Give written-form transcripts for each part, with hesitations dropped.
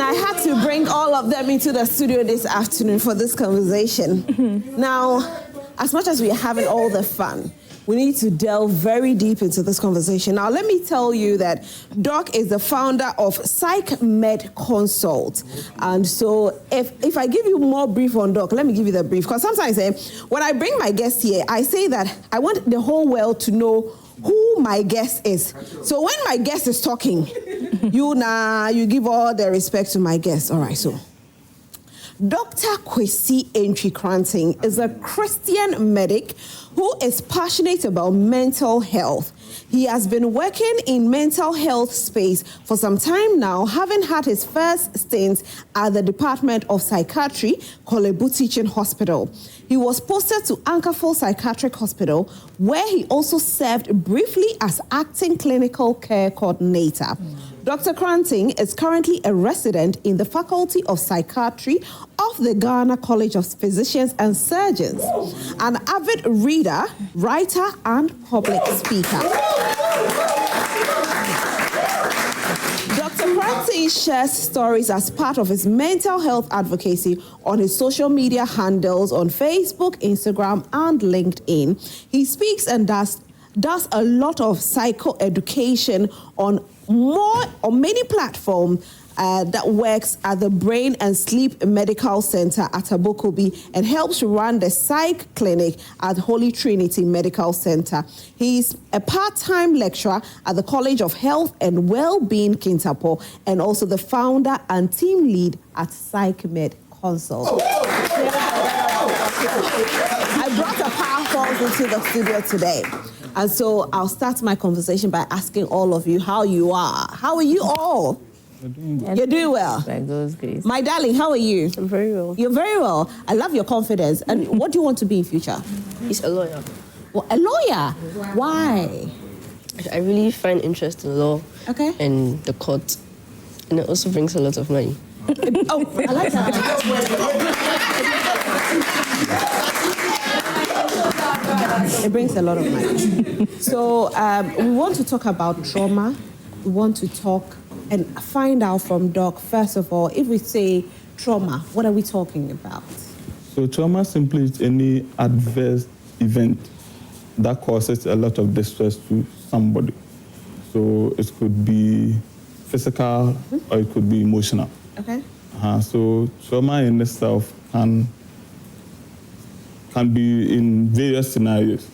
And I had to bring all of them into the studio this afternoon for this conversation. Now, as much as we are having all the fun, we need to delve very deep into this conversation. Now, let me tell you that Doc is the founder of Psych Med Consult. And so if I give you more brief on Doc, let me give you the brief. Because sometimes when I bring my guest here, I say that I want the whole world to know who my guest is. So when my guest is talking, you give all the respect to my guest. All right, so Dr. Kwesi Kranting is a Christian medic who is passionate about mental health. He has been working in mental health space for some time now, having had his first stint at the Department of Psychiatry, Kolebu Teaching Hospital. He was posted to Ankerfall Psychiatric Hospital, where he also served briefly as acting clinical care coordinator. Dr. Kranting is currently a resident in the Faculty of Psychiatry of the Ghana College of Physicians and Surgeons, an avid reader, writer, and public speaker. Dr. Kranting shares stories as part of his mental health advocacy on his social media handles on Facebook, Instagram, and LinkedIn. He speaks and does a lot of psychoeducation on many platforms that works at the Brain and Sleep Medical Center at Abokobi and helps run the psych clinic at Holy Trinity Medical Center. He's a part-time lecturer at the College of Health and Wellbeing, Kintapo, and also the founder and team lead at Psych Med Consult. I brought a powerful into the studio today. And so I'll start my conversation by asking all of you how you are. How are you all? You're doing well. By God's grace. My darling, how are you? I'm very well. You're very well. I love your confidence. And what do you want to be in future? He's a lawyer. Well, a lawyer? Why? I really find interest in law and the court. And it also brings a lot of money. Oh, I like that. It brings a lot of money. So we want to talk about trauma. We want to talk and find out from Doc, first of all, if we say trauma, what are we talking about? So trauma simply is any adverse event that causes a lot of distress to somebody. So it could be physical or it could be emotional. Okay. So trauma in itself can be in various scenarios.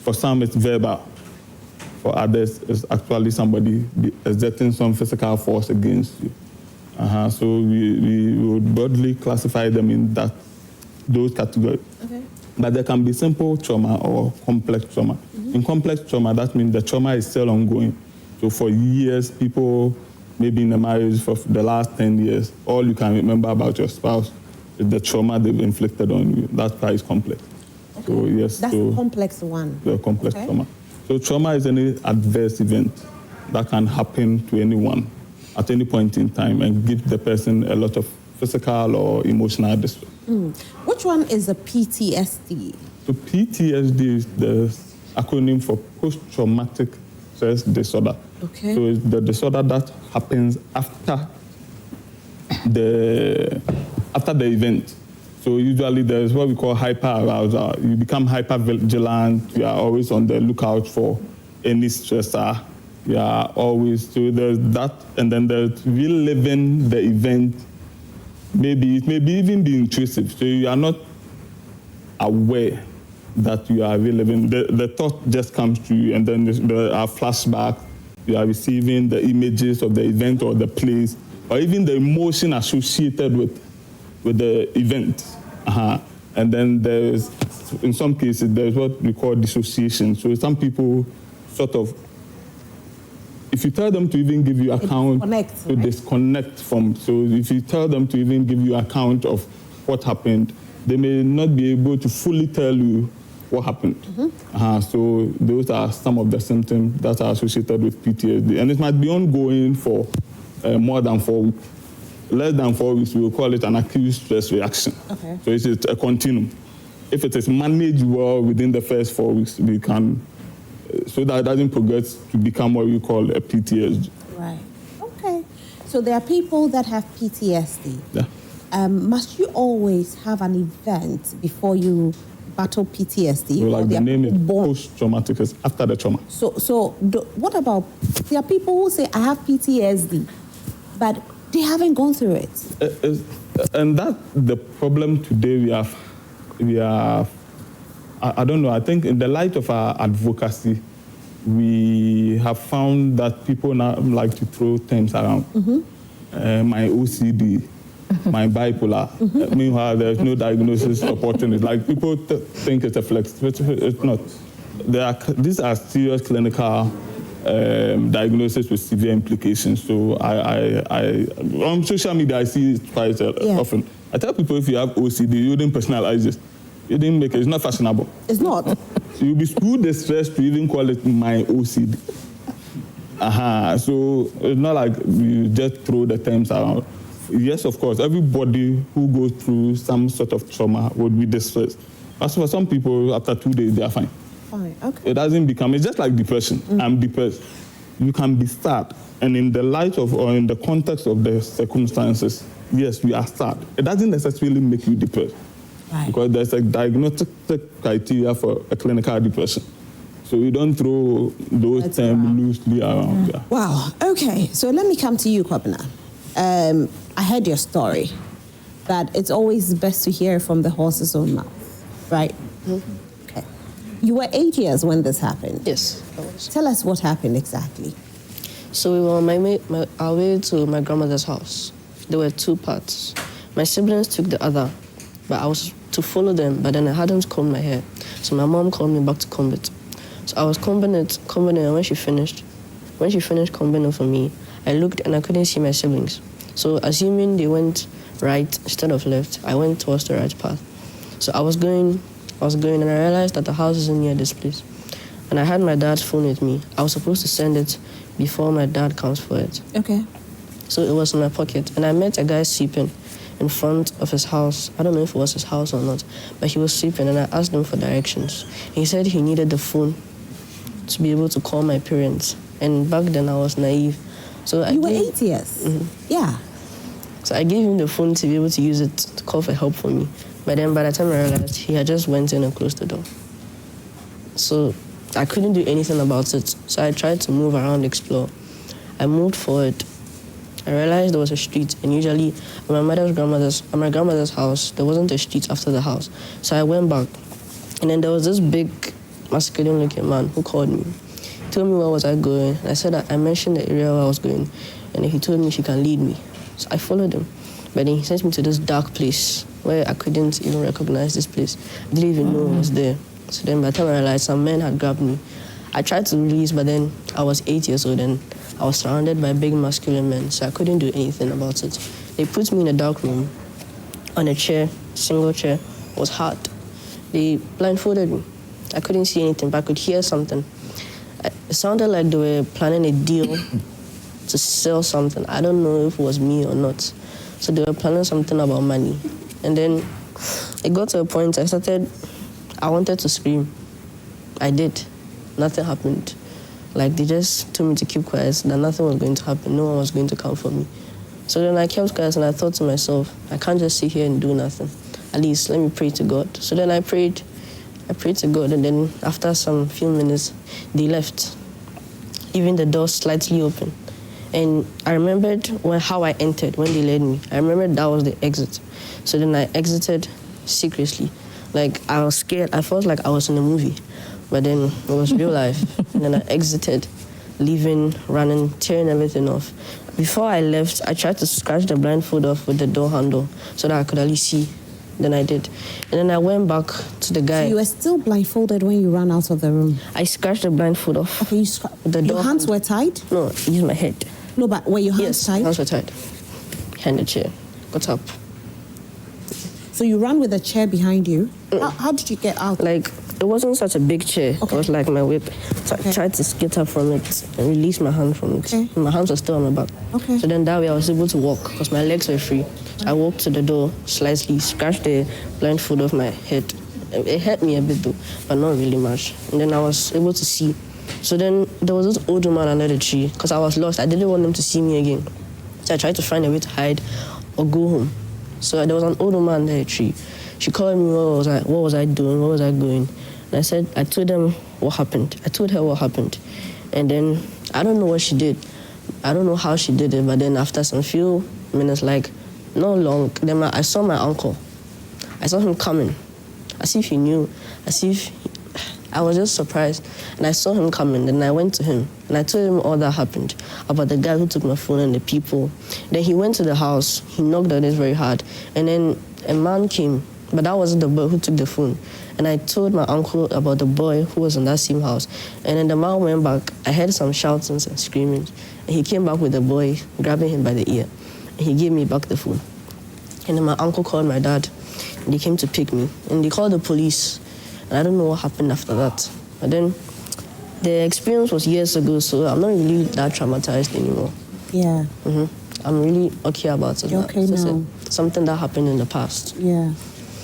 For some, it's verbal. For others, it's actually somebody exerting some physical force against you. So we would broadly classify them in those categories. Okay. But there can be simple trauma or complex trauma. In complex trauma, that means the trauma is still ongoing. So for years, people, maybe in a marriage for the last 10 years, all you can remember about your spouse is the trauma they've inflicted on you. That part is complex. Okay. So yes, that's the complex one. The complex trauma. So trauma is any adverse event that can happen to anyone at any point in time and give the person a lot of physical or emotional distress. Which one is the PTSD? So PTSD is the acronym for post-traumatic stress disorder. Okay. So it's the disorder that happens after the event. So usually there's what we call hyperarousal. You become hypervigilant. You are always on the lookout for any stressor. You are always, so there's that, and then there's reliving the event. Maybe it may even be intrusive. So you are not aware that you are reliving. The thought just comes to you, and then there are flashbacks. You are receiving the images of the event or the place, or even the emotion associated with the event. And then there's, in some cases, there's what we call dissociation. So some people sort of, if you tell them to even give you account, to disconnect from, so if you tell them to even give you account of what happened, they may not be able to fully tell you what happened. So those are some of the symptoms that are associated with PTSD. And it might be ongoing for more than 4 weeks. Less than 4 weeks, we will call it an acute stress reaction. Okay. So it's a continuum. If it is managed well within the first 4 weeks, we can, so that it doesn't progress to become what we call a PTSD. Right. Okay. So there are people that have PTSD. Yeah. Must you always have an event before you battle PTSD? Well, like the name is post-traumatic, is after the trauma. What about, there are people who say, I have PTSD, but they haven't gone through it. And that's the problem today we have, I don't know, I think in the light of our advocacy, we have found that people now like to throw terms around. My OCD, my bipolar. Meanwhile, there's no diagnosis supporting it. Like, people think it's a flex, but it's not. These are serious clinical diagnosis with severe implications. So on social media, I see it quite often. I tell people, if you have OCD, you didn't personalize it. You didn't make it. It's not fashionable. It's not. So you'll be too distressed to even call it my OCD. So it's not like you just throw the terms around. Yes, of course, everybody who goes through some sort of trauma would be distressed. As for some people, after 2 days, they are fine. Fine, okay. It doesn't become, it's just like depression. I'm depressed. You can be sad. And in the light of, or in the context of the circumstances, yes, we are sad. It doesn't necessarily make you depressed. Right. Because there's a diagnostic criteria for a clinical depression. So we don't throw those terms loosely around. Yeah. Wow, okay. So let me come to you, Kwabena. I heard your story, that it's always best to hear from the horse's own mouth, right? Okay. You were 8 years when this happened. Yes, I was. Tell us what happened exactly. So we were on our way to my grandmother's house. There were 2 parts. My siblings took the other, but I was to follow them, but then I hadn't combed my hair. So my mom called me back to comb it. So I was combing it, and when she finished combing it for me, I looked and I couldn't see my siblings. So assuming they went right instead of left, I went towards the right path. So I was going, and I realized that the house isn't near this place. And I had my dad's phone with me. I was supposed to send it before my dad comes for it. Okay. So it was in my pocket. And I met a guy sleeping in front of his house. I don't know if it was his house or not, but he was sleeping, and I asked him for directions. He said he needed the phone to be able to call my parents. And back then I was naive. So you were 8 years? Yeah. So I gave him the phone to be able to use it to call for help for me. But then by the time I realized, he had just went in and closed the door. So I couldn't do anything about it. So I tried to move around, explore. I moved forward. I realized there was a street, and usually at my grandmother's house, there wasn't a street after the house. So I went back, and then there was this big, masculine-looking man who called me. He told me where was I going. I said that I mentioned the area where I was going, and then he told me she can lead me. So I followed him, but then he sent me to this dark place where I couldn't even recognize this place. I didn't even know it was there. So then by the time I realized, some men had grabbed me. I tried to release, but then I was 8 years old, and I was surrounded by big masculine men, so I couldn't do anything about it. They put me in a dark room on a chair, single chair. It was hard. They blindfolded me. I couldn't see anything, but I could hear something. It sounded like they were planning a deal to sell something. I don't know if it was me or not. So they were planning something about money. And then it got to a point I wanted to scream. I did. Nothing happened. Like, they just told me to keep quiet, that nothing was going to happen, no one was going to come for me. So then I kept quiet, and I thought to myself, I can't just sit here and do nothing. At least let me pray to God. So then I prayed to God, and then after some few minutes, they left, even the door slightly open. And I remembered how I entered, when they led me. I remembered that was the exit. So then I exited secretly. Like, I was scared. I felt like I was in a movie. But then it was real life. And then I exited, leaving, running, tearing everything off. Before I left, I tried to scratch the blindfold off with the door handle so that I could at least see. Then I did. And then I went back to the guy. So you were still blindfolded when you ran out of the room? I scratched the blindfold off. Okay, your hands were tied? No, I used my head. No, but were your hands tied? Yes, hands were tied. Behind the chair. Got up. So you ran with a chair behind you? How did you get out? Like, it wasn't such a big chair. Okay. It was like my whip. So I tried to get up from it and release my hand from it. Okay. My hands were still on my back. Okay. So then that way I was able to walk because my legs were free. I walked to the door slightly, scratched the blindfold off my head. It hurt me a bit though, but not really much. And then I was able to see. So then there was this old woman under the tree because I was lost. I didn't want them to see me again. So I tried to find a way to hide or go home. So there was an old woman under a tree. She called me, what was I doing, where was I going? And I told them what happened. I told her what happened. And then, I don't know what she did. I don't know how she did it, but then after some few minutes, like, not long, then I saw my uncle. I saw him coming, as if he knew, I was just surprised. And I saw him coming, then I went to him, and I told him all that happened, about the guy who took my phone and the people. Then he went to the house, he knocked on it very hard, and then a man came, but that wasn't the boy who took the phone. And I told my uncle about the boy who was in that same house. And then the man went back. I heard some shoutings and screaming. And he came back with the boy, grabbing him by the ear. And he gave me back the phone. And then my uncle called my dad. And they came to pick me. And they called the police. And I don't know what happened after that. But then the experience was years ago, so I'm not really that traumatized anymore. Yeah. I'm really okay about it. You're okay now? Something that happened in the past. Yeah.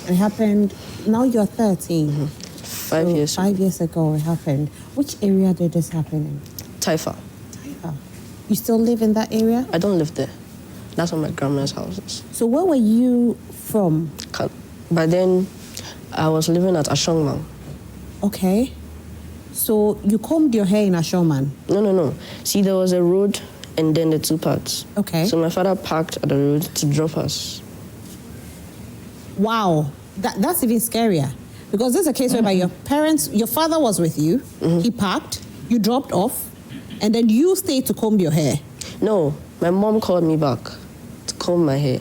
It happened, now you're 13. 5 years. 5 years ago it happened. Which area did this happen in? Taifa. Taifa. You still live in that area? I don't live there. That's where my grandma's house is. So where were you from? By then, I was living at Ashongman. Okay. So you combed your hair in Ashongman? No. See, there was a road and then the two parts. Okay. So my father parked at the road to drop us. Wow, that's even scarier. Because there's a case whereby your father was with you, he parked, you dropped off, and then you stayed to comb your hair. No, my mom called me back to comb my hair.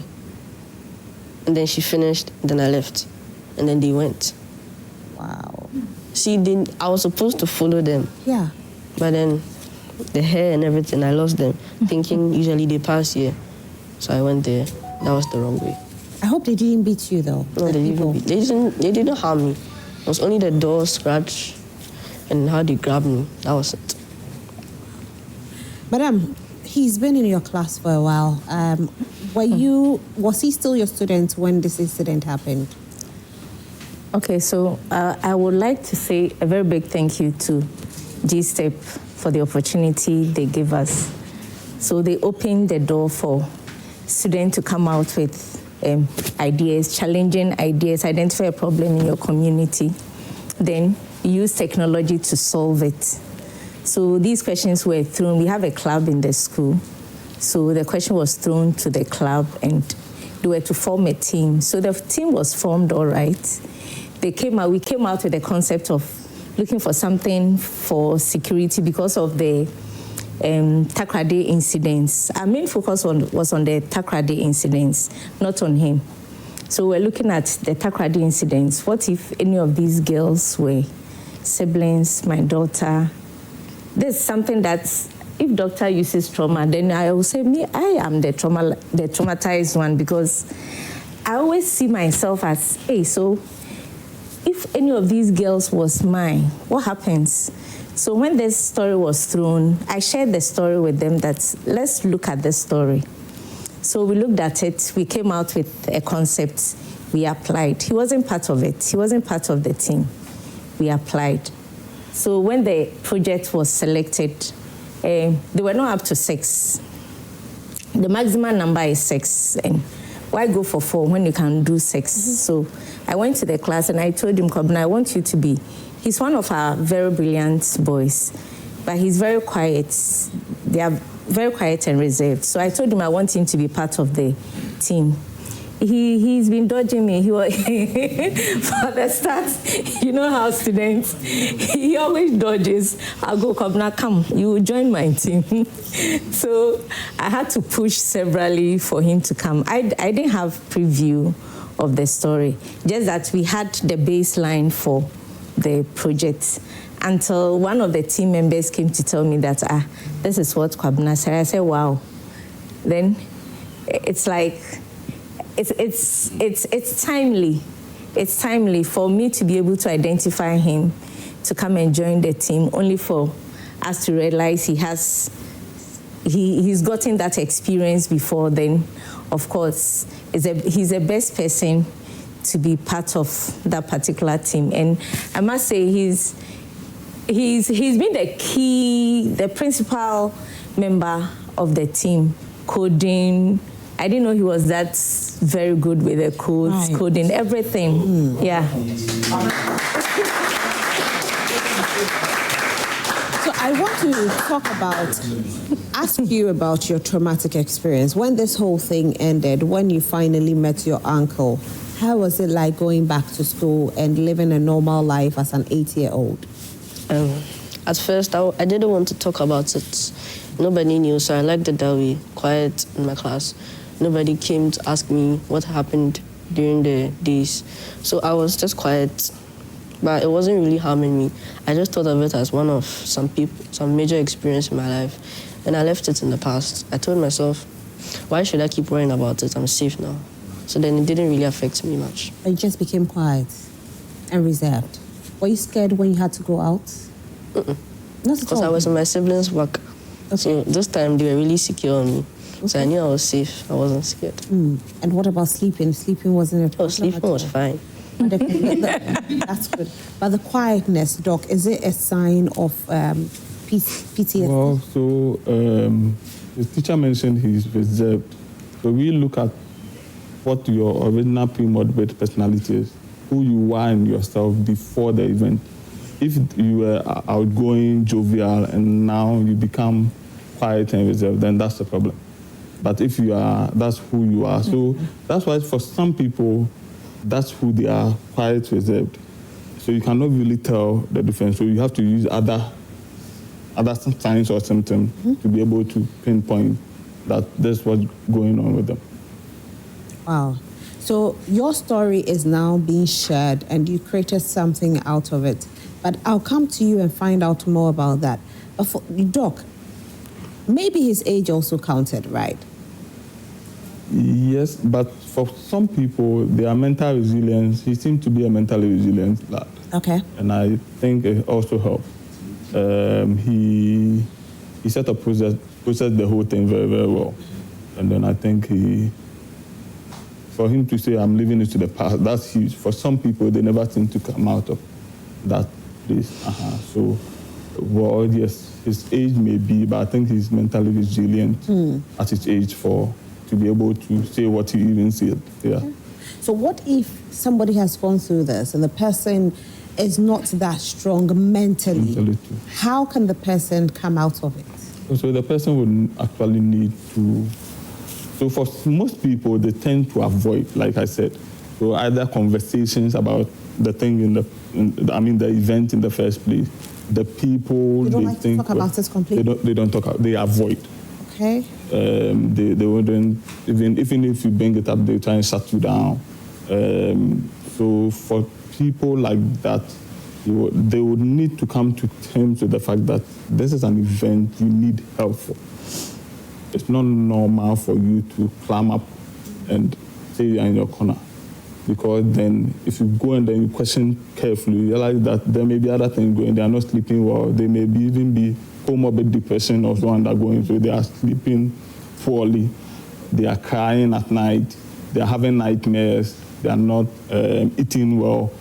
And then she finished, then I left. And then they went. Wow. See, I was supposed to follow them. Yeah. But then the hair and everything, I lost them, thinking usually they pass here. So I went there. That was the wrong way. I hope they didn't beat you, though. No, they didn't harm me. It was only the door scratch and how they grabbed me. That was it. Madam, he's been in your class for a while. Was he still your student when this incident happened? Okay, so I would like to say a very big thank you to G-Step for the opportunity they gave us. So they opened the door for students to come out with ideas, challenging ideas, identify a problem in your community, then use technology to solve it. So these questions were thrown. We have a club in the school. So the question was thrown to the club and they were to form a team. So the team was formed all right. We came out with the concept of looking for something for security because of the Takrady incidents. Our main focus was on the Takrady incidents, not on him. So we're looking at the Takrady incidents. What if any of these girls were siblings, my daughter? There's something that's, if doctor uses trauma, then I will say, I am the traumatized one because I always see myself as, hey, so if any of these girls was mine, what happens? So when this story was thrown, I shared the story with them that let's look at the story. So we looked at it, we came out with a concept, we applied. He wasn't part of it, he wasn't part of the team. We applied. So when the project was selected, they were not up to 6. The maximum number is 6. And why go for 4 when you can do 6? So I went to the class and I told him, Kobna, I want you to be. He's one of our very brilliant boys, but he's very quiet. They are very quiet and reserved. So I told him I want him to be part of the team. He's been dodging me. For the start, you know how students, he always dodges. I'll go, Kobna, come, you join my team. So I had to push severally for him to come. I didn't have preview of the story, just that we had the baseline for the project until one of the team members came to tell me that, this is what Kwabena said. I said, wow. Then it's like, it's timely. It's timely for me to be able to identify him, to come and join the team, only for us to realize he's gotten that experience before. Then, of course, he's the best person to be part of that particular team. And I must say he's been the principal member of the team coding. I didn't know he was that very good with the codes, Right. coding, everything. Yeah. So I want to ask you about your traumatic experience. When this whole thing ended, when you finally met your uncle, how was it like going back to school and living a normal life as an 8-year-old? At first, I didn't want to talk about it. Nobody knew, so I liked it that way, quiet in my class. Nobody came to ask me what happened during the days. So I was just quiet, but it wasn't really harming me. I just thought of it as one of some major experience in my life, and I left it in the past. I told myself, why should I keep worrying about it? I'm safe now. So then it didn't really affect me much. You just became quiet and reserved. Were you scared when you had to go out? Not at Because all. I was in my siblings' work. Okay. So this time they were really secure on me. So I knew I was safe. I wasn't scared. And what about sleeping? Sleeping wasn't a problem. Oh, sleeping was fine. That's good. But the quietness, Doc, is it a sign of PTSD? Well, so the teacher mentioned he's reserved. So we look at what your original pre-morbid personality is, who you are in yourself before the event. If you were outgoing, jovial, and now you become quiet and reserved, then that's the problem. But if you are, that's who you are. So that's why for some people, that's who they are, quiet, reserved. So you cannot really tell the difference. So you have to use other signs or symptoms to be able to pinpoint that that's what's going on with them. Wow. So your story is now being shared and you created something out of it. But I'll come to you and find out more about that. But for Doc, maybe his age also counted, right? Yes, but for some people, their mental resilience, he seemed to be a mentally resilient lad. Okay. And I think it also helped. He set up processed the whole thing very, very well. And then I think for him to say, I'm leaving it to the past, that's huge. For some people, they never seem to come out of that place. So, well, yes, his age may be, but I think he's mentally resilient at his age to be able to say what he even said. Yeah. Okay. So what if somebody has gone through this and the person is not that strong mentally? Mentally too. How can the person come out of it? So the person would actually need to. So for most people, they tend to avoid, like I said, so either conversations about the thing the event in the first place, the people They don't they like think to talk about it completely. They don't talk. They avoid. Okay. They wouldn't even if you bring it up, they try and shut you down. So for people like that, they would need to come to terms with the fact that this is an event you need help for. It's not normal for you to climb up and say you're in your corner. Because then if you go and then you question carefully, you realize that there may be other things going. They are not sleeping well. They may even be comorbid depression also undergoing. So they are sleeping poorly. They are crying at night. They are having nightmares. They are not eating well.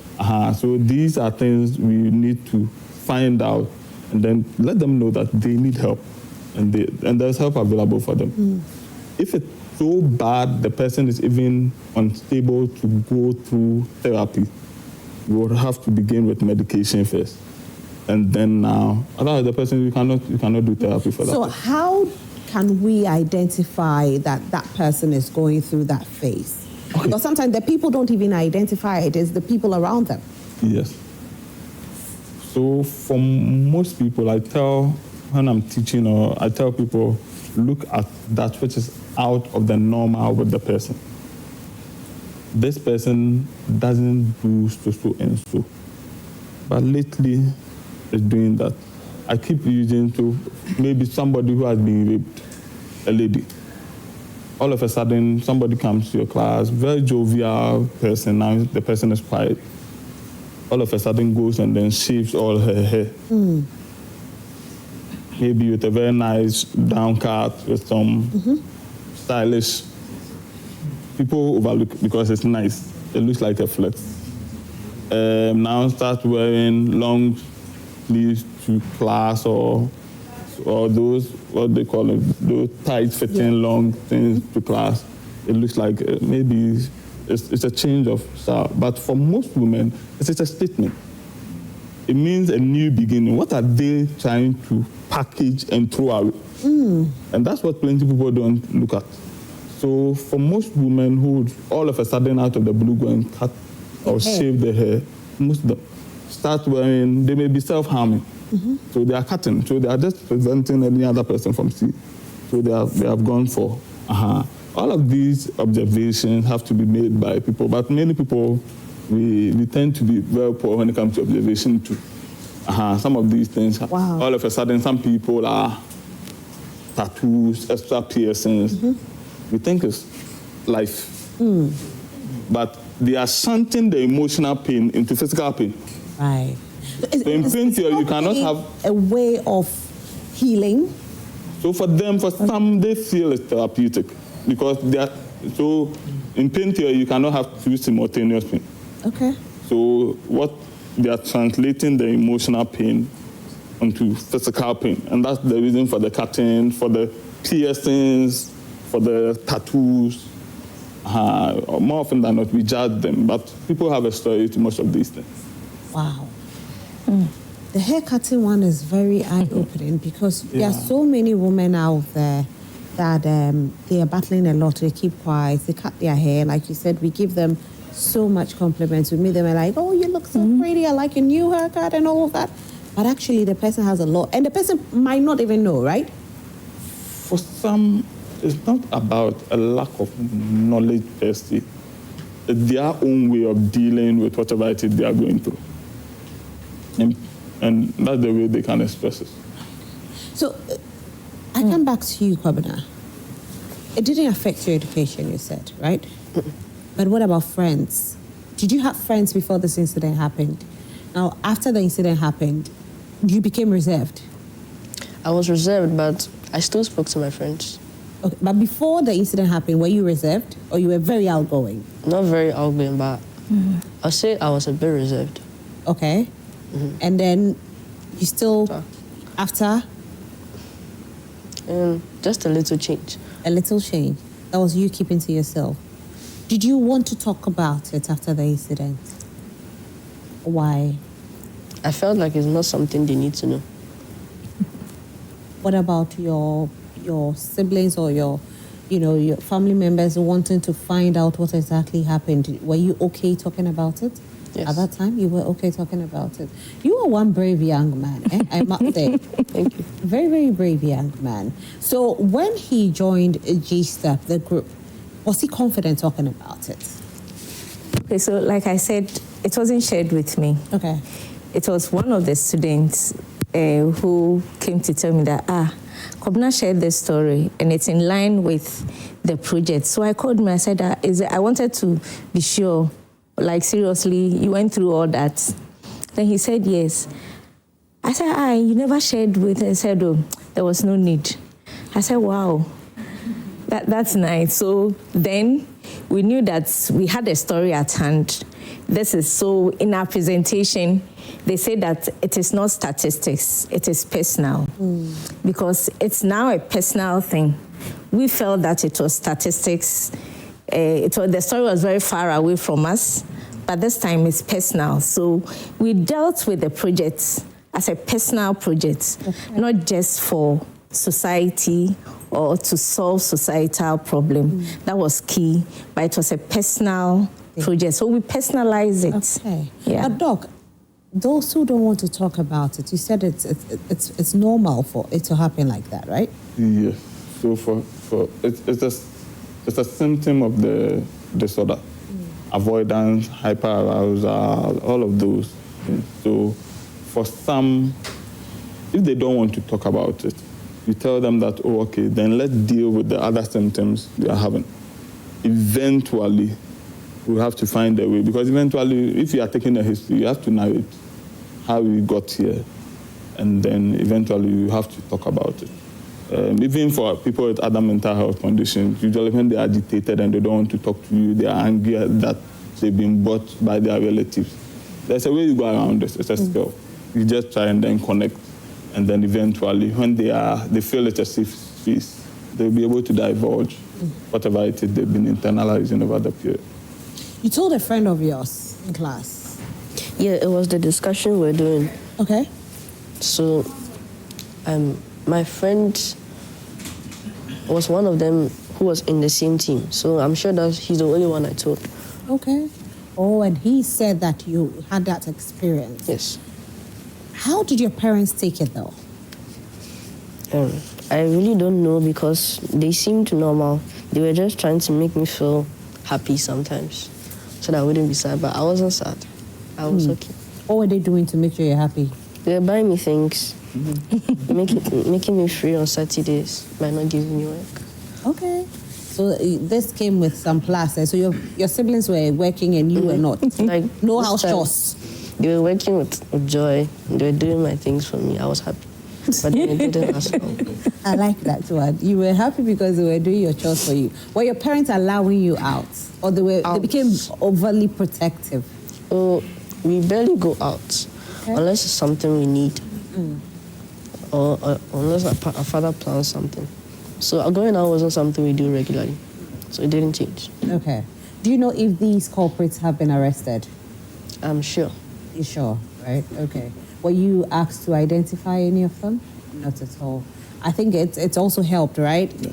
So these are things we need to find out and then let them know that they need help. And there's help available for them. If it's so bad, the person is even unstable to go through therapy, you would have to begin with medication first. And then now, otherwise the person, you cannot do therapy for that. So how can we identify that that person is going through that phase? Okay. Because sometimes the people don't even identify it, it's the people around them. Yes. So for most people, when I'm teaching, or I tell people, look at that which is out of the normal with the person. This person doesn't do so and so, but lately is doing that. I keep using to maybe somebody who has been raped, a lady. All of a sudden, somebody comes to your class, very jovial person, now the person is quiet. All of a sudden goes and then shaves all her hair. Maybe with a very nice down cut, with some stylish. People overlook because it's nice. It looks like a flex. Now start wearing long sleeves to class or or those, what they call it, those tight-fitting long things to class, it looks like maybe it's a change of style. But for most women, it's a statement. It means a new beginning. What are they trying to package and throw away? And that's what plenty people don't look at. So for most women who would all of a sudden out of the blue go and cut or shave their hair, most of them start wearing, they may be self-harming. So they are cutting. So they are just preventing any other person from seeing. So they have gone for, All of these observations have to be made by people, but many people, we tend to be very poor when it comes to observation too. Some of these things, all of a sudden, some people are tattoos, extra piercings. We think it's life. But they are shunting the emotional pain into physical pain. Right. So in pain theory, you cannot have a way of healing. So for them, for some, they feel it's therapeutic because they are. So in pain theory, you cannot have two simultaneous pain. Okay. So what they are translating the emotional pain onto physical pain, and that's the reason for the cutting, for the piercings, for the tattoos. More often than not, we judge them, but people have a story to most of these things. Wow. The hair cutting one is very eye-opening because there are so many women out there that they are battling a lot. They keep quiet, they cut their hair. Like you said, we give them so much compliments. We meet them and like, oh, you look so pretty. I like your new haircut and all of that. But actually, the person has a lot. And the person might not even know, right? For some, it's not about a lack of knowledge per se. It's their own way of dealing with whatever it is they are going through. And that's the way they can express it. So, I come back to you, Kwabena. It didn't affect your education, you said, right? But what about friends? Did you have friends before this incident happened? Now, after the incident happened, you became reserved. I was reserved, but I still spoke to my friends. Okay, but before the incident happened, were you reserved or you were very outgoing? Not very outgoing, but I'll say I was a bit reserved. Okay. And then you still, after? Just a little change. A little change. That was you keeping to yourself. Did you want to talk about it after the incident? Why? I felt like it's not something they need to know. What about your siblings or your family members wanting to find out what exactly happened? Were you okay talking about it? Yes. At that time, you were okay talking about it. You are one brave young man, I must say. Thank you. Very, very brave young man. So when he joined G-Step, the group, was he confident talking about it? Okay, so like I said, it wasn't shared with me. Okay. It was one of the students who came to tell me that, Kobna shared this story and it's in line with the project. So I called him, I said, I wanted to be sure, like seriously, you went through all that. Then he said, yes. I said, you never shared with her. He said, oh, there was no need. I said, wow, that's nice. So then we knew that we had a story at hand. This is so, in our presentation, they say that it is not statistics, it is personal. Because it's now a personal thing. We felt that it was statistics. The story was very far away from us, but this time it's personal. So we dealt with the project as a personal project, not just for society or to solve societal problem. That was key, but it was a personal project. So we personalize it. Okay. Yeah. But Doc, those who don't want to talk about it, you said it's normal for it to happen like that, right? Yes. So it's a symptom of the disorder. Avoidance, hyperarousal, all of those things. So for some, if they don't want to talk about it, you tell them that, oh, okay, then let's deal with the other symptoms they are having. Eventually, we have to find a way, because eventually, if you are taking a history, you have to narrate how we got here, and then eventually you have to talk about it. Even for people with other mental health conditions, usually when they are agitated and they don't want to talk to you, they are angry that they've been bought by their relatives. There's a way you go around this. It's a skill. You just try and then connect And then eventually, when they feel it's a safe space, they'll be able to divulge whatever it is they've been internalizing over the period. You told a friend of yours in class. Yeah, it was the discussion we're doing. Okay. So, my friend was one of them who was in the same team. So I'm sure that he's the only one I told. Okay. Oh, and he said that you had that experience. Yes. How did your parents take it, though? I really don't know because they seemed normal. They were just trying to make me feel happy sometimes so that I wouldn't be sad. But I wasn't sad. I was okay. What were they doing to make sure you're happy? They were buying me things, making me free on Saturdays by not giving me work. Okay. So this came with some plus. So your siblings were working and you were not? Like No this house time, chores? They were working with joy. They were doing my things for me. I was happy. But they didn't last long. I like that one. You were happy because they were doing your chores for you. Were your parents allowing you out? Or they became overly protective? Oh, we barely go out unless it's something we need. Or unless our father plans something. So going out wasn't something we do regularly. So it didn't change. Okay. Do you know if these culprits have been arrested? I'm sure. You're sure, right? Okay. Were you asked to identify any of them? Not at all. I think it's also helped, right? Yeah.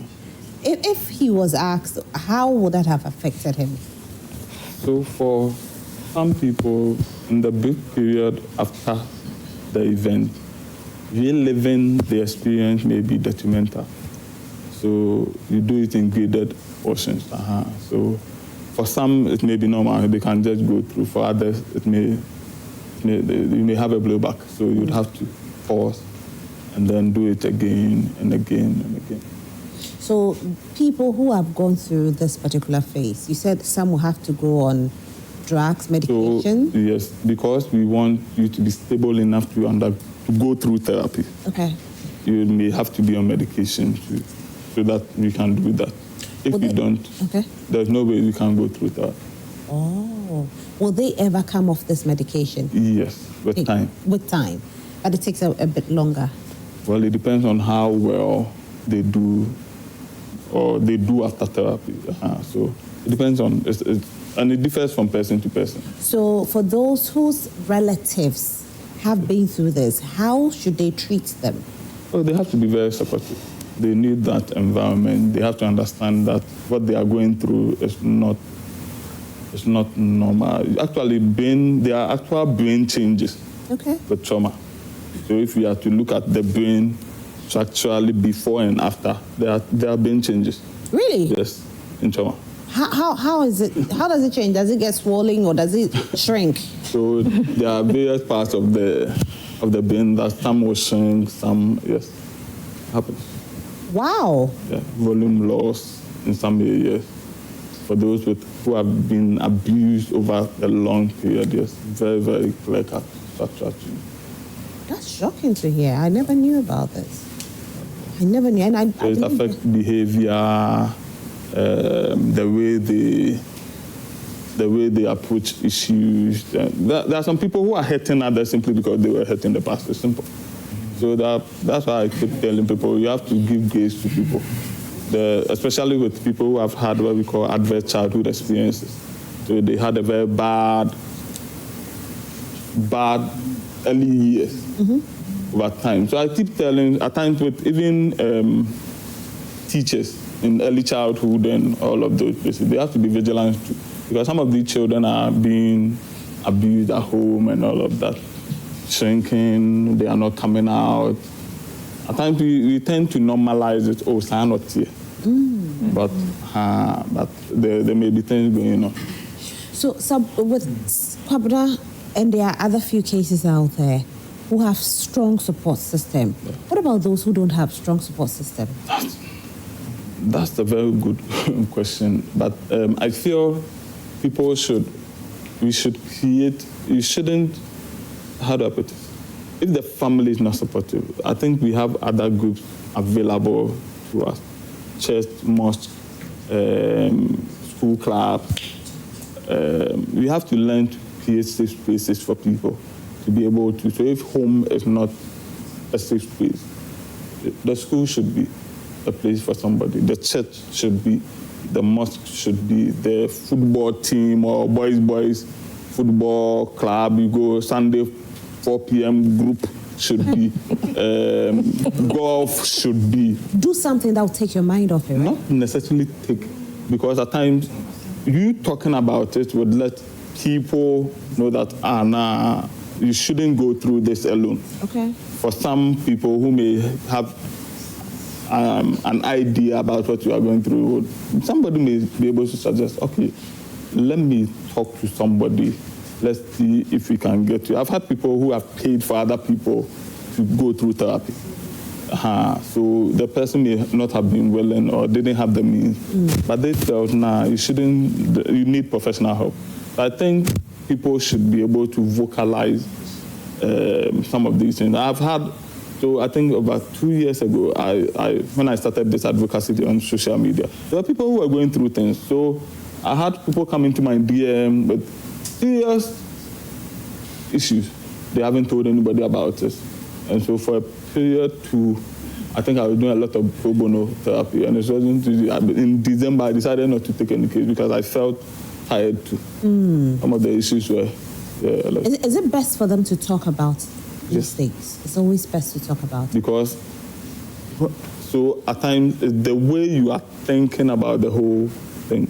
If he was asked, how would that have affected him? So for some people, in the big period after the event, reliving the experience may be detrimental. So you do it in graded portions. So for some, it may be normal. They can just go through. For others, you may have a blowback. So you'd have to pause and then do it again and again and again. So people who have gone through this particular phase, you said some will have to go on drugs, medication? So, yes, because we want you to be stable enough to go through therapy. Okay. You may have to be on medication too, so that we can do that. If you don't, there's no way we can go through that. Oh. Will they ever come off this medication? Yes, with time. With time. But it takes a bit longer. Well, it depends on how well they do or they do after therapy. So it depends on, and it differs from person to person. So for those whose relatives have been through this, how should they treat them? Well, they have to be very supportive. They need that environment. They have to understand that what they are going through is not normal. Actually, there are actual brain changes with trauma. So if we are to look at the brain structurally before and after, there are brain changes. Really? Yes, in trauma. How is it? How does it change? Does it get swollen or does it shrink? So there are various parts of the brain that some will shrink, some happens. Wow. Yeah, volume loss in some areas. For those who have been abused over a long period, yes, very, very clear structural change. That's shocking to hear. I never knew about this. I never knew. And it affects behavior, the way they approach issues. There are some people who are hurting others simply because they were hurt in the past. It's simple. So that's why I keep telling people you have to give grace to people, especially with people who have had what we call adverse childhood experiences. So they had a very bad early years over time. So I keep telling, at times with even teachers in early childhood and all of those places, they have to be vigilant too, because some of these children are being abused at home and all of that. Shrinking, they are not coming out. At times we tend to normalize it. Oh, sign not here. But there may be things going on. So with Kwabena, and there are other few cases out there who have strong support system. Yeah. What about those who don't have strong support system? That's a very good question. But I feel you shouldn't, how do I put it? If the family is not supportive, I think we have other groups available to us. Church, mosque, school club. We have to learn to create safe spaces for people to be able to. So if home is not a safe space. The school should be a place for somebody. The church should be, the mosque should be, the football team or boys football club, you go Sunday 4 p.m. group should be, golf should be. Do something that will take your mind off it, right? Not necessarily take, because at times you talking about it would let people know that, nah, you shouldn't go through this alone. Okay. For some people who may have an idea about what you are going through, somebody may be able to suggest, okay, let me talk to somebody. Let's see if we can get you. I've had people who have paid for other people to go through therapy. So the person may not have been willing or didn't have the means, but they felt, nah, you need professional help. I think people should be able to vocalize some of these things. So I think about 2 years ago, when I started this advocacy on social media, there were people who were going through things. So I had people come into my DM with serious issues. They haven't told anybody about it. And so for a period I think I was doing a lot of pro bono therapy, and it wasn't easy. In December, I decided not to take any case because I felt tired too. Some of the issues were... Is it best for them to talk about mistakes? It's always best to talk about it. Because, so at times, the way you are thinking about the whole thing,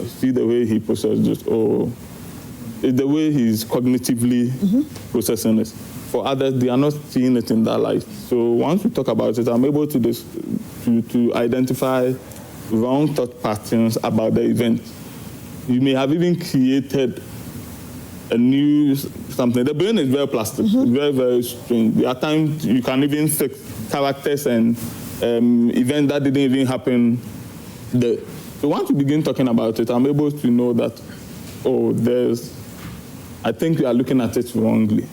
see the way he processes this, it's the way he's cognitively processing it. For others, they are not seeing it in that light. So once we talk about it, I'm able to identify wrong thought patterns about the event. You may have even created a new something. The brain is very plastic. It's very, very strange. There are times you can even fix characters and events that didn't even happen there. So once you begin talking about it, I'm able to know that, I think we are looking at it wrongly.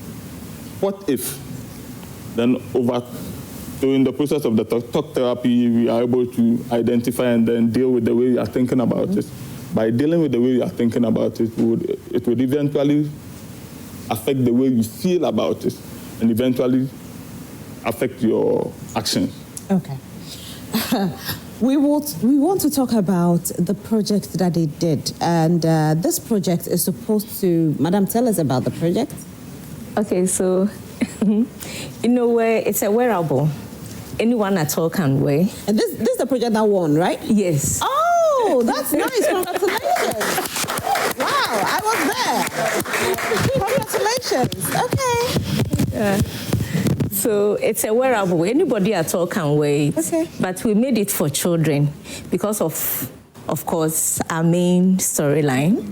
What if, then so in the process of the talk therapy, we are able to identify and then deal with the way you are thinking about it. By dealing with the way you are thinking about it, it would eventually affect the way you feel about it and eventually affect your actions. Okay. We want to talk about the project that they did. And this project is supposed to... Madam, tell us about the project. Okay, so, it's a wearable. Anyone at all can wear. And this is the project that won, right? Yes. Oh, that's nice. Congratulations. Wow, I was there. Congratulations. Okay. Yeah. So it's a wearable. Anybody at all can wear it. Okay. But we made it for children because of course, our main storyline.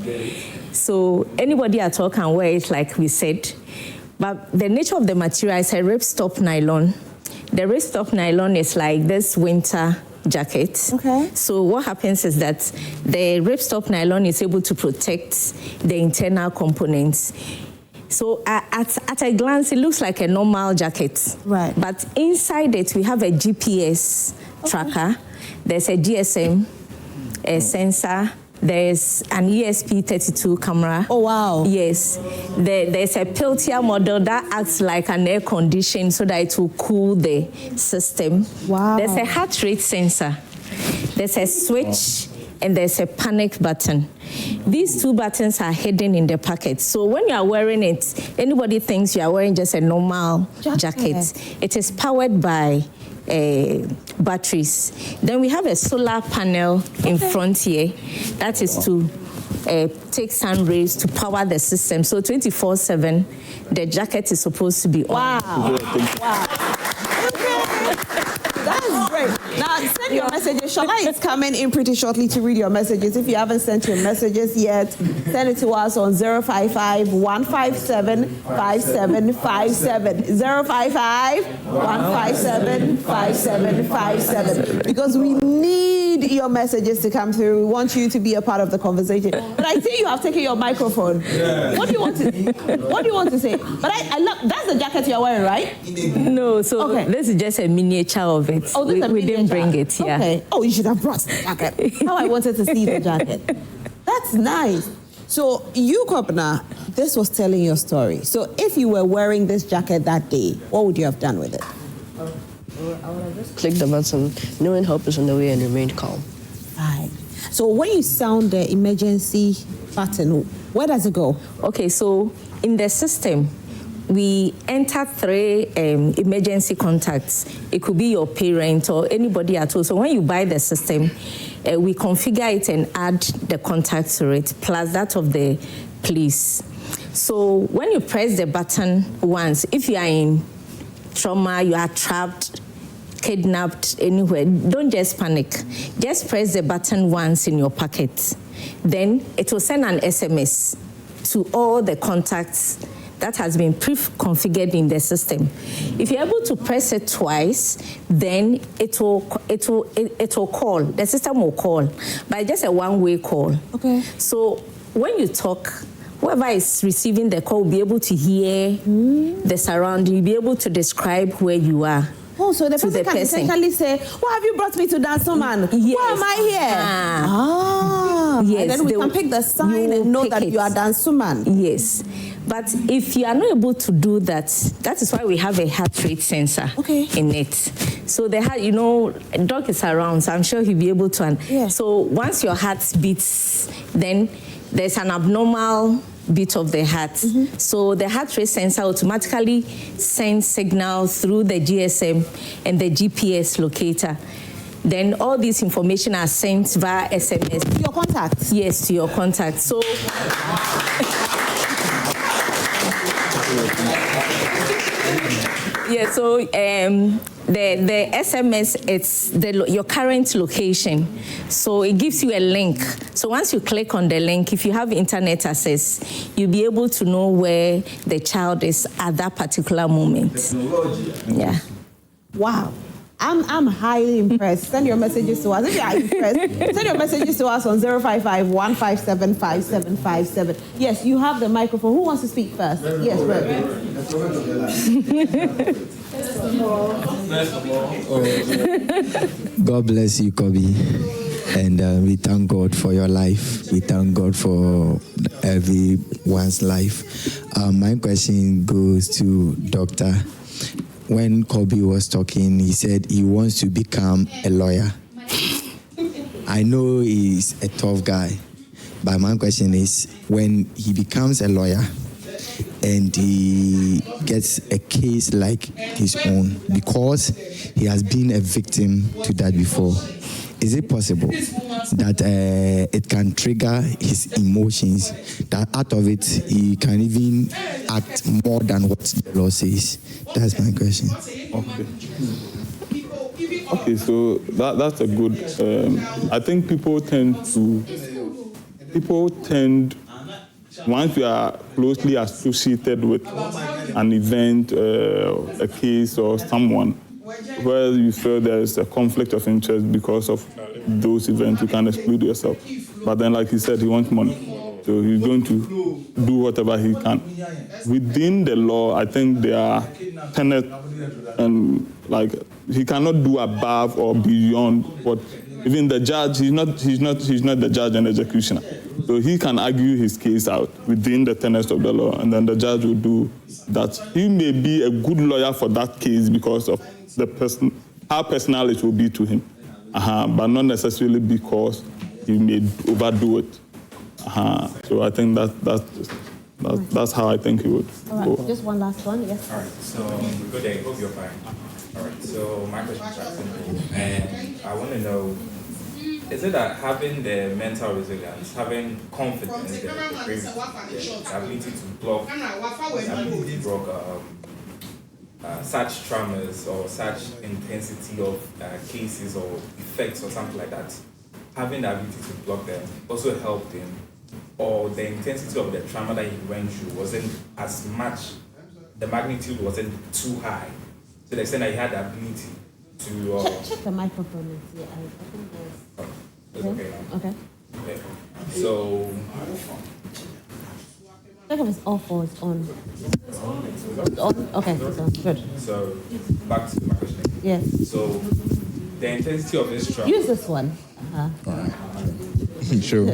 So anybody at all can wear it, like we said. But the nature of the material is a ripstop nylon. The ripstop nylon is like this winter jacket. Okay. So what happens is that the ripstop nylon is able to protect the internal components. So at a glance, it looks like a normal jacket. Right. But inside it, we have a GPS tracker. There's a GSM, a sensor. There's an ESP32 camera. Oh, wow. Yes. There's a Peltier model that acts like an air condition so that it will cool the system. Wow. There's a heart rate sensor. There's a switch, and there's a panic button. These two buttons are hidden in the packet. So when you are wearing it, anybody thinks you are wearing just a normal jacket. It is powered by batteries. Then we have a solar panel in front here. That is to take sun rays to power the system. So 24/7, the jacket is supposed to be on. Wow. Wow. That's great. Now, send your messages. Shola is coming in pretty shortly to read your messages. If you haven't sent your messages yet, send it to us on 055-157-5757. 055-157-5757. Because we need your messages to come through. We want you to be a part of the conversation. But I see you have taken your microphone. Yeah. What do you want to say? But I love, that's the jacket you're wearing, right? No, so this is just a miniature of it. Oh, this is a miniature. We didn't bring it, yeah. Okay. Oh, you should have brought the jacket. How I wanted to see the jacket. That's nice. So you, Kobna, this was telling your story. So if you were wearing this jacket that day, what would you have done with it? I would have just clicked the button, knowing help is on the way, and remained calm. Right. So when you sound the emergency button, where does it go? Okay, so in the system, we enter 3 emergency contacts. It could be your parent or anybody at all. So when you buy the system, we configure it and add the contact to it, plus that of the police. So when you press the button once, if you are in trauma, you are trapped, kidnapped, anywhere, don't just panic. Just press the button once in your pocket. Then it will send an SMS to all the contacts that has been pre-configured in the system. If you're able to press it twice, then it will call. The system will call, but just a one-way call. Okay. So when you talk, whoever is receiving the call will be able to hear the surrounding. You'll be able to describe where you are. Oh, so the person can essentially say, "Why have you brought me to Dansoman? Yes. Why am I here?" Yes. And then we can pick the sign and know that you are Dansoman. Yes. But if you are not able to do that, that is why we have a heart rate sensor in it. So the heart, dog is around, so I'm sure he'll be able to. Yeah. So once your heart beats, then there's an abnormal beat of the heart. So the heart rate sensor automatically sends signal through the GSM and the GPS locator. Then all this information are sent via SMS. To your contact? Yes, to your contact. So yeah, so the SMS, it's your current location. So it gives you a link. So once you click on the link, if you have internet access, you'll be able to know where the child is at that particular moment. Yeah. Wow. I'm highly impressed. Send your messages to us. If you are impressed, send your messages to us on 055-157-5757. Yes, you have the microphone. Who wants to speak first? Yes, Reverend. God bless you, Kobe. And we thank God for your life. We thank God for everyone's life. My question goes to Doctor. When Kobe was talking, he said he wants to become a lawyer. I know he's a tough guy, but my question is, when he becomes a lawyer and he gets a case like his own, because he has been a victim to that before, is it possible that it can trigger his emotions, that out of it he can even act more than what the law says? That's my question. Okay, so that's a good. I think people tend, once you are closely associated with an event, a case, or someone, where you feel there's a conflict of interest because of those events, you can exclude yourself. But then, like he said, he wants money. So he's going to do whatever he can. Within the law, I think there are tenets, and he cannot do above or beyond what even the judge. He's not the judge and executioner. So he can argue his case out within the tenets of the law, and then the judge will do that. He may be a good lawyer for that case because of the person, how personal it will be to him, but not necessarily because he may overdo it. So I think that's how I think he would. All right, just one last one, yes. All right, so good day, hope you're fine. All right, so my question is simple, and I want to know, is it that having the mental resilience, having confidence, the ability to block, such traumas or such intensity of cases or effects or something like that, having the ability to block them also helped him, or the intensity of the trauma that he went through wasn't as much, the magnitude wasn't too high, to the extent that he had the ability to... Check the microphone and see. I think it's okay now. Okay. Okay. So... Check if it's off or it's on. It's on. Okay, it's on. Good. So, back to my question. Yes. So, the intensity of this trauma. Use this one. Sure.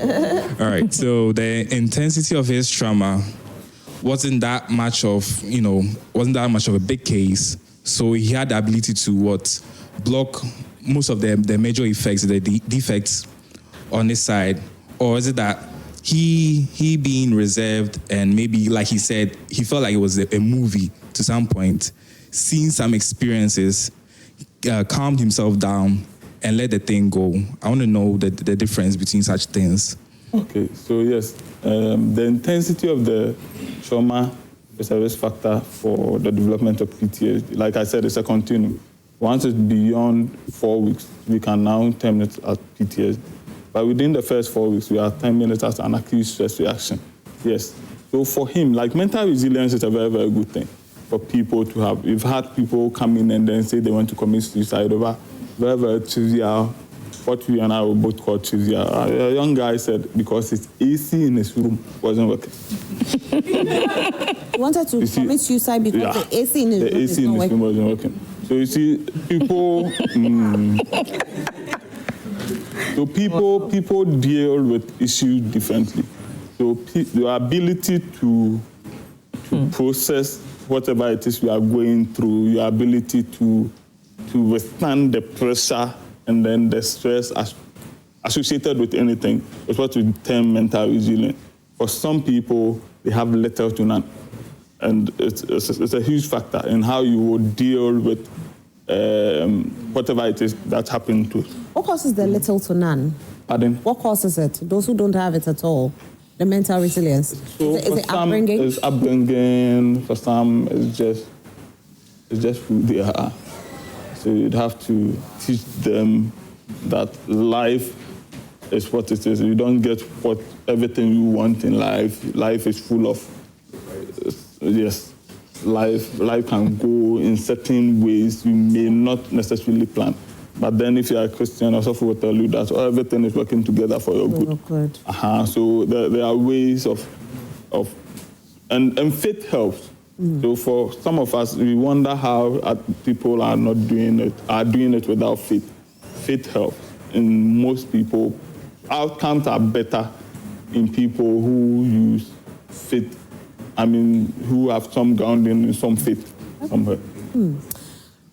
All right. So the intensity of his trauma wasn't that much of a big case. So he had the ability to block most of the major effects, the defects on his side, or is it that he being reserved and maybe, like he said, he felt like it was a movie to some point, seeing some experiences, calmed himself down and let the thing go. I want to know the difference between such things. Okay, so yes, the intensity of the trauma is a risk factor for the development of PTSD. Like I said, it's a continuum. Once it's beyond 4 weeks, we can now term it as PTSD. But within the first 4 weeks, we are terming it as an acute stress reaction. Yes. So for him, like, mental resilience is a very, very good thing for people to have. We've had people come in and then say they want to commit suicide over very, very trivial, what we and I will both call trivial. A young guy said because his AC in his room wasn't working. He wanted to commit suicide because the AC in his room wasn't working. So you see, people... So people deal with issues differently. So your ability to process whatever it is you are going through, your ability to withstand the pressure and then the stress associated with anything is what we term mental resilience. For some people, they have little to none. And it's a huge factor in how you will deal with whatever it is that happened to. What causes the little to none? Pardon? What causes it? Those who don't have it at all, the mental resilience. So is it upbringing? It's upbringing. For some, it's just who they are. So you'd have to teach them that life is what it is. You don't get everything you want in life. Life is full of yes. Life can go in certain ways you may not necessarily plan. But then if you're a Christian, also will tell you that everything is working together for your good. Good. So there are ways of and faith helps. So for some of us, we wonder how people are doing it without faith. Faith helps. In most people, outcomes are better in people who use faith. Who have some grounding in some faith somewhere.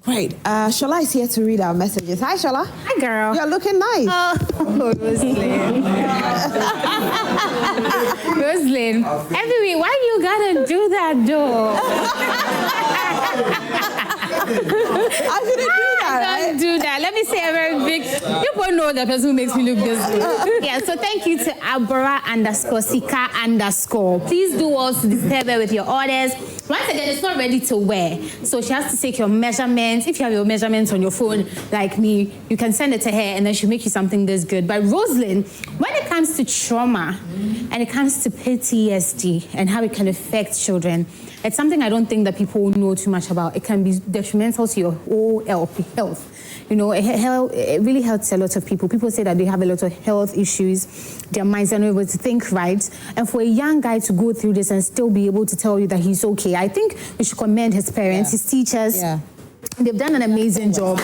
Right. Shola is here to read our messages. Hi, Shola. Hi, girl. You're looking nice. Oh, Roslyn. Roslyn, every week, why you gotta do that, though? I shouldn't do that, right? Don't do that. Let me say a very big... People know the person who makes me look this good. Yeah, so thank you to Abra_Sika_. Please do also disturb her with your orders. Once again, it's not ready to wear. So she has to take your measurements. If you have your measurements on your phone, like me, you can send it to her and then she'll make you something this good. But Rosalind, when it comes to trauma and it comes to PTSD and how it can affect children, it's something I don't think that people know too much about. It can be detrimental to your whole health. You know, it really hurts a lot of people. People say that they have a lot of health issues. Their minds are not able to think right. And for a young guy to go through this and still be able to tell you that he's okay, I think we should commend his parents, his teachers. Yeah. They've done an amazing job.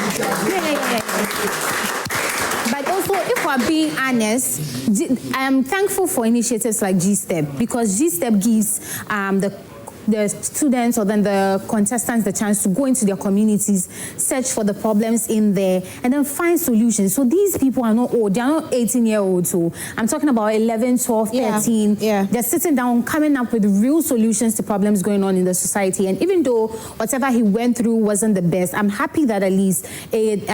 But also, if we're being honest, I am thankful for initiatives like G-Step, because G-Step gives the students or then the contestants the chance to go into their communities, search for the problems in there, and then find solutions. So these people are not old. They are not 18-year-olds. So I'm talking about 11, 12, 13. Yeah. They're sitting down, coming up with real solutions to problems going on in the society. And even though whatever he went through wasn't the best, I'm happy that at least it,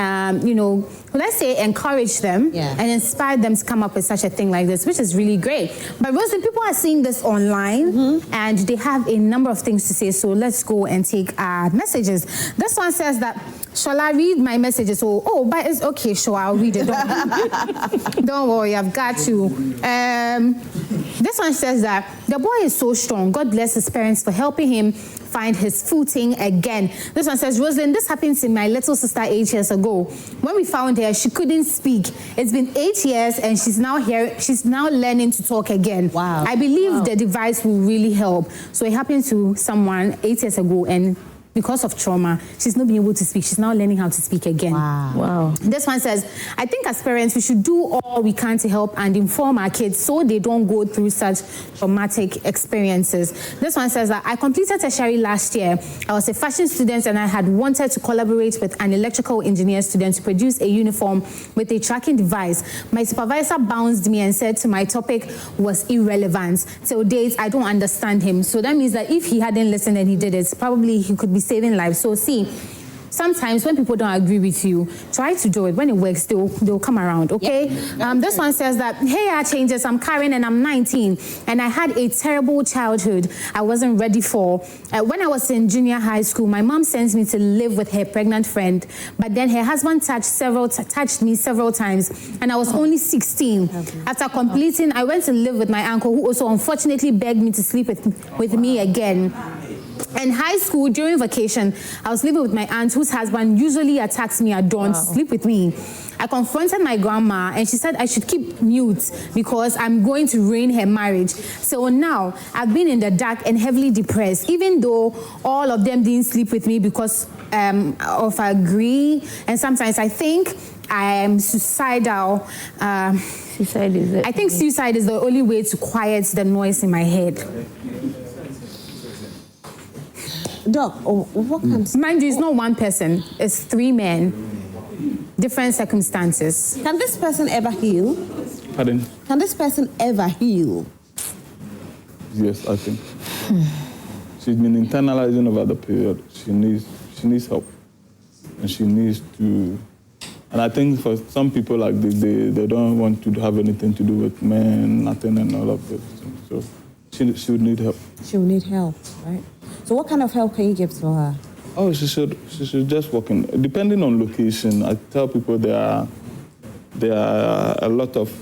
let's say encourage them and inspire them to come up with such a thing like this, which is really great. But Rosie, people are seeing this online and they have a number of things to say, so let's go and take our messages. This one says that, shall I read my messages? But it's okay, sure, I'll read it. Don't worry, I've got to. This one says that the boy is so strong. God bless his parents for helping him find his footing again. This one says, Rosalind, this happened to my little sister 8 years ago. When we found her, she couldn't speak. It's been 8 years and she's now here. She's now learning to talk again. Wow. I believe the device will really help. So it happened to someone 8 years ago and because of trauma, she's not being able to speak. She's now learning how to speak again. Wow. This one says, I think as parents, we should do all we can to help and inform our kids so they don't go through such traumatic experiences. This one says that I completed tertiary last year. I was a fashion student and I had wanted to collaborate with an electrical engineer student to produce a uniform with a tracking device. My supervisor bounced me and said to my topic was irrelevant. Till date, I don't understand him. So that means that if he hadn't listened and he did it, probably he could be saving lives. So see, sometimes when people don't agree with you, try to do it. When it works, they'll come around, okay? This one says that, hey, changes. I'm Karen and I'm 19 and I had a terrible childhood I wasn't ready for. When I was in junior high school, my mom sent me to live with her pregnant friend, but then her husband touched me several times and I was only 16. After completing, I went to live with my uncle who also unfortunately begged me to sleep with me again. In high school, during vacation, I was living with my aunt whose husband usually attacks me at dawn to sleep with me. I confronted my grandma and she said I should keep mute because I'm going to ruin her marriage. So now I've been in the dark and heavily depressed, even though all of them didn't sleep with me because of agree. And sometimes I think I am suicidal. Suicide is it? I think suicide is the only way to quiet the noise in my head. Doc, what kind of... Mind you, it's not one person, it's 3 men, different circumstances. Can this person ever heal? Pardon? Can this person ever heal? Yes, I think. She's been internalizing over the period. She needs help. And she needs to... And I think for some people like this, they don't want to have anything to do with men, nothing and all of this. So she would need help. She will need help, right? So what kind of help can you give to her? Oh, she should just walk in. Depending on location, I tell people there are a lot of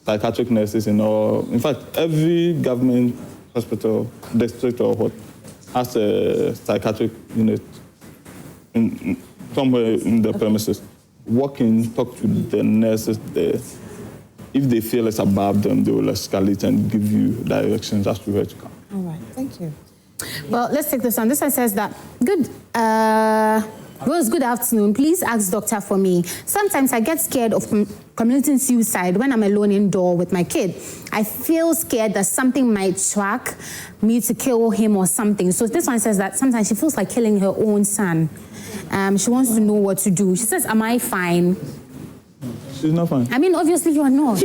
psychiatric nurses in fact, every government hospital, district or what, has a psychiatric unit somewhere in the premises. Walk in, talk to the nurses there. If they feel it's above them, they will escalate and give you directions as to where to come. All right, thank you. Well, let's take this one. This one says that, Rose, good afternoon. Please ask doctor for me. Sometimes I get scared of committing suicide when I'm alone indoor with my kid. I feel scared that something might track me to kill him or something. So this one says that sometimes she feels like killing her own son. She wants to know what to do. She says, am I fine? She's not fine. I mean, obviously you are not.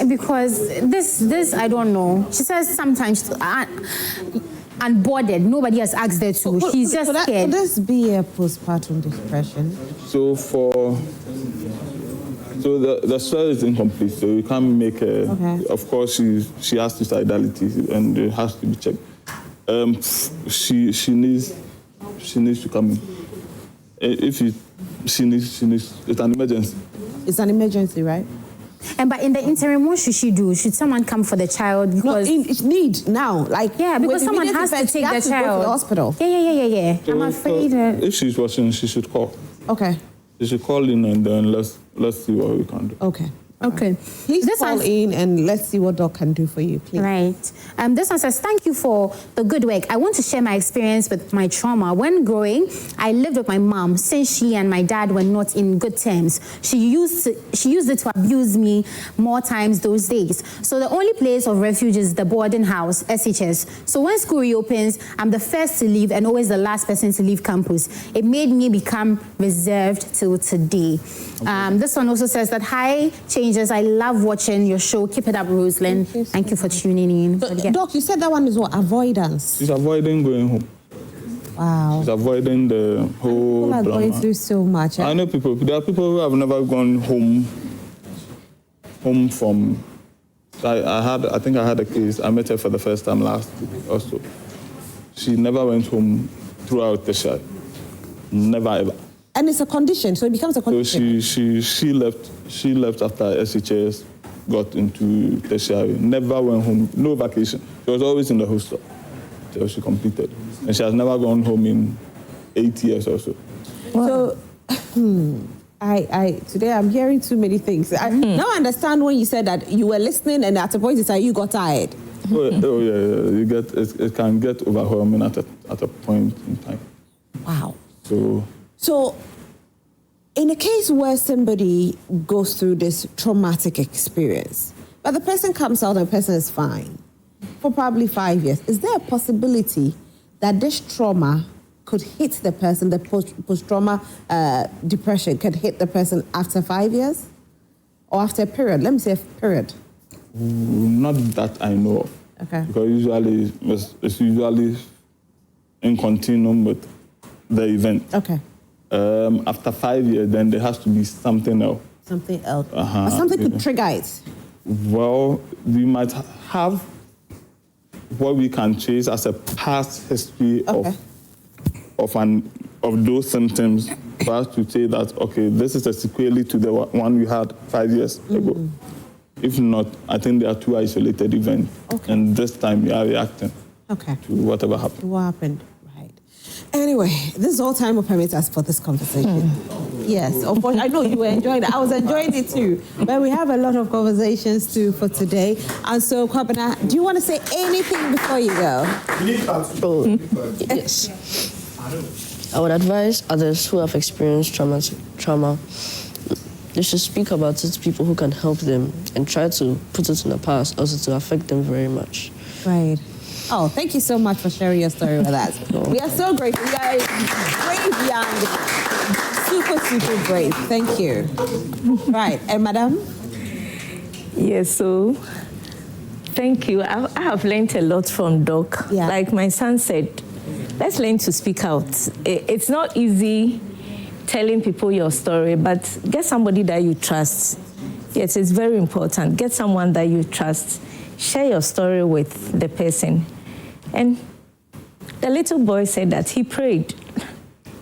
Because this, I don't know. She says sometimes unbothered. Nobody has asked her to. She's just scared. Could this be a postpartum depression? So the story is incomplete, so you can't make a... Okay. Of course, she has suicidality and it has to be checked. She needs to come in. She needs, it's an emergency. It's an emergency, right? But in the interim, what should she do? Should someone come for the child? Because it's need now. Like, yeah, because someone has to take the child to the hospital. Yeah. So, I'm afraid. If she's watching, she should call. Okay. She should call in and then let's see what we can do. Okay. Okay. Please call in and let's see what Doc can do for you, please. Right. This one says, thank you for the good work. I want to share my experience with my trauma. When growing, I lived with my mom since she and my dad were not in good terms. She used it to abuse me more times those days. So the only place of refuge is the boarding house, SHS. So when school reopens, I'm the first to leave and always the last person to leave campus. It made me become reserved till today. This one also says that, hi, changes. I love watching your show. Keep it up, Rosalind. Thank you for tuning in. Doc, you said that one is what? Avoidance. She's avoiding going home. Wow. She's avoiding the whole People are drama. going through so much. I know people. There are people who have never gone home from... I think I had a case. I met her for the first time last week also. She never went home throughout the show. Never ever. And it's a condition, so it becomes a condition. So she left after SHS, got into tertiary, never went home, no vacation. She was always in the hostel till she completed. And she has never gone home in 8 years or so. Wow. So, today I'm hearing too many things. Now I understand when you said that you were listening and at a point it's like you got tired. Yeah. You get it can get overwhelming at a point in time. Wow. So, in a case where somebody goes through this traumatic experience, but the person comes out and the person is fine for probably 5 years, is there a possibility that this trauma could hit the person, the post-trauma depression could hit the person after 5 years? Or after a period? Let me say a period. Not that I know of. Okay. Because usually it's usually in continuum with the event. Okay. After 5 years, then there has to be something else. Something else. Or something could trigger it. Well, we might have what we can trace as a past history of those symptoms for us to say that, okay, this is a sequelae to the one we had 5 years ago. If not, I think they are two isolated events. Okay. And this time we are reacting to whatever happened. What happened, right. Anyway, this is all time will permit us for this conversation. Yes, of course, I know you were enjoying it. I was enjoying it too. But we have a lot of conversations too for today. And so, Kwabena, do you want to say anything before you go? Yes. I would advise others who have experienced trauma, they should speak about it to people who can help them and try to put it in the past, also to affect them very much. Right. Oh, thank you so much for sharing your story with us. We are so grateful. You are a brave young man. Super brave. Thank you. Right. And Madam? Yes, so thank you. I have learned a lot from Doc. Yeah. Like my son said, let's learn to speak out. It's not easy telling people your story, but get somebody that you trust. Yes, it's very important. Get someone that you trust. Share your story with the person. And the little boy said that he prayed.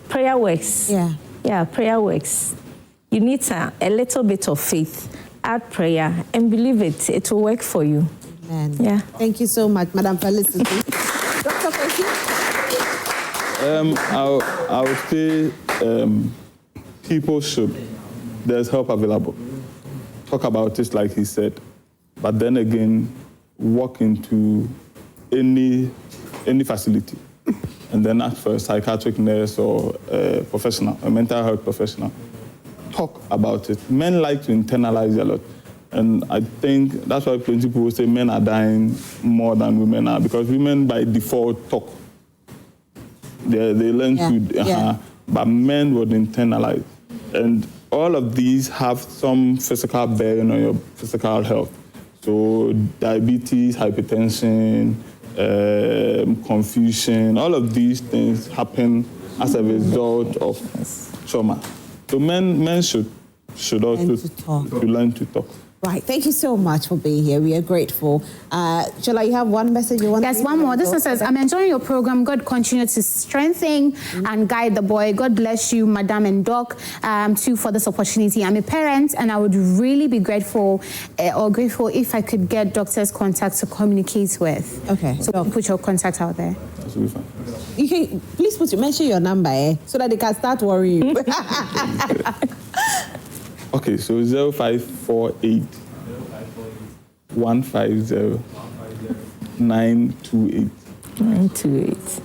Prayer works. Yeah, prayer works. You need a little bit of faith. Add prayer and believe it. It will work for you. Amen. Yeah. Thank you so much, Madam Felicity. Dr. Felicity? I would say people should. There's help available. Talk about it like he said. But then again, walk into any facility and then ask for a psychiatric nurse or a professional, a mental health professional. Talk about it. Men like to internalize a lot. And I think that's why plenty of people say men are dying more than women are, because women by default talk. They learn to, but men would internalize. And all of these have some physical bearing on your physical health. So diabetes, hypertension, confusion, all of these things happen as a result of trauma. So men should also learn to talk. Right. Thank you so much for being here. We are grateful. Shala, you have one message you want to Yes, one more. This one says, I'm enjoying your program. God continue to strengthen and guide the boy. God bless you, Madam and Doc, too, for this opportunity. I'm a parent, and I would really be grateful if I could get doctor's contact to communicate with. Okay. So put your contact out there. That's really fine. You can please mention your number, so that they can start worrying you. Okay, so 0548 150 928. 928.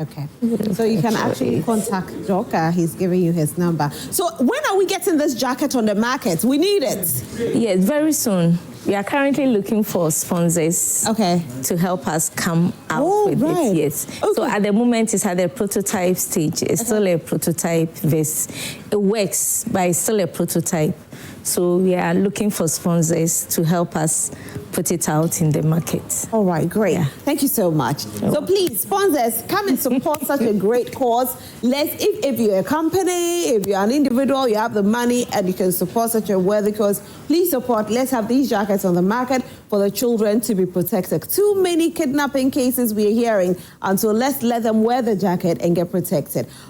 Okay. So you can actually contact Doc. He's giving you his number. So when are we getting this jacket on the market? We need it. Yes, very soon. We are currently looking for sponsors to help us come out with it. Yes. Okay. So at the moment, it's at the prototype stage. It's still a prototype vest. It works, but it's still a prototype. So we are looking for sponsors to help us put it out in the market. All right, great. Yeah. Thank you so much. So please, sponsors, come and support such a great cause. If you're a company, if you're an individual, you have the money and you can support such a worthy cause, please support. Let's have these jackets on the market for the children to be protected. Too many kidnapping cases we are hearing, and so let's let them wear the jacket and get protected.